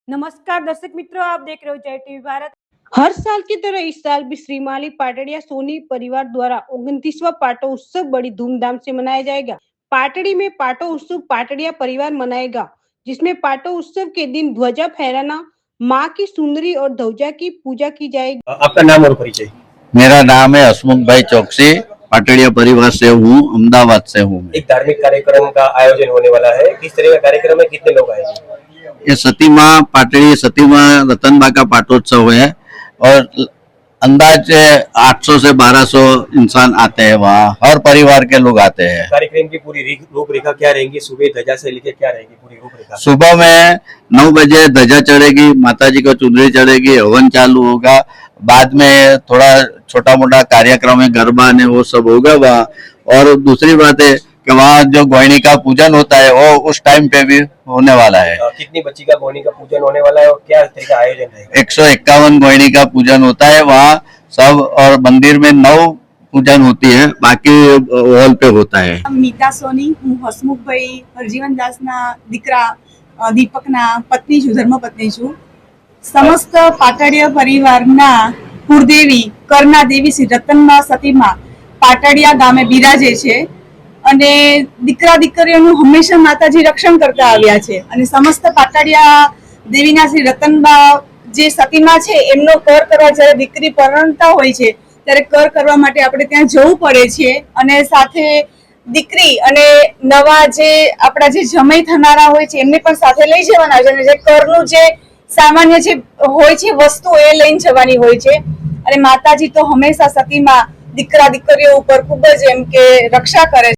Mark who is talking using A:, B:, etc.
A: नमस्कार दर्शक मित्रों, आप देख रहे हो जय टीवी भारत। हर साल की तरह इस साल भी श्रीमाली पाटड़िया सोनी परिवार द्वारा 29वां पाटो उत्सव बड़ी धूमधाम से मनाया जाएगा। पाटड़ी में पाटो उत्सव पाटड़िया परिवार मनाएगा, जिसमें पाटो उत्सव के दिन ध्वजा फहराना, माँ की सुंदरी और ध्वजा की पूजा की जाएगी।
B: आपका नाम और परिचय?
C: मेरा नाम है हसमुख भाई चौकसी, पाटड़िया परिवार से हूँ, अहमदाबाद से हूँ।
B: एक धार्मिक कार्यक्रम का आयोजन होने वाला है, किस तरह का कार्यक्रम है, कितने लोग आएंगे?
C: ये सतीमा पाटड़ी सतीमा रतनबा का पाटोत्सव है और अंदाज 800 से 1200 इंसान आते हैं। वहाँ हर परिवार के लोग आते हैं।
B: कार्यक्रम की पूरी रूपरेखा क्या रहेगी? सुबह ध्वजा से लेकर क्या रहेगी पूरी रूपरेखा?
C: सुबह में 9 बजे ध्वजा चढ़ेगी, माता जी को चुनरी चढ़ेगी, हवन चालू होगा। बाद में थोड़ा छोटा मोटा कार्यक्रम है, गरबा ने वो सब होगा वहाँ। और दूसरी बात है कि वहाँ जो गोइनी का पूजन होता है वो उस टाइम पे भी होने वाला है।
B: कितनी बच्ची का गोइनी का पूजन होने वाला है और क्या तरह का आयोजन रहेगा?
C: 151 गोइनी का पूजन होता है वहाँ सब, और मंदिर में 9 पूजन होती है, बाकी हॉल पे होता है।
D: मीता सोनी, हूँ हसमुखभाई हरजीवन दास ना दीकरा दीपक ना पत्नी छू, धर्मपत्नी छू। समस्त पाटड़िया परिवार ना कुलदेवी करना देवी श्री रतनबा सतीमा पाटड़िया गामे बिराजे छे અને દીકરા દીકરીઓનું હંમેશા માતાજી રક્ષણ કરતા આવ્યા છે અને સમસ્ત પાટડિયા દેવીના શ્રી રતનબા જે સતીમા છે એમનો કર કરવા જ્યારે દીકરી પરણતા હોય છે ત્યારે કર કરવા માટે આપણે ત્યાં જવું પડે છે અને સાથે દીકરી અને નવા જે આપણા જે જમાઈ થનારા હોય છે એમને પણ સાથે લઈ જવાના છે અને જે કરનું જે સામાન્ય જે હોય છે વસ્તુ એ લઈને જવાની હોય છે અને માતાજી તો હંમેશા સતીમા દીકરા દીકરીઓ ઉપર ખૂબ જ એમ કે રક્ષા કરે છે।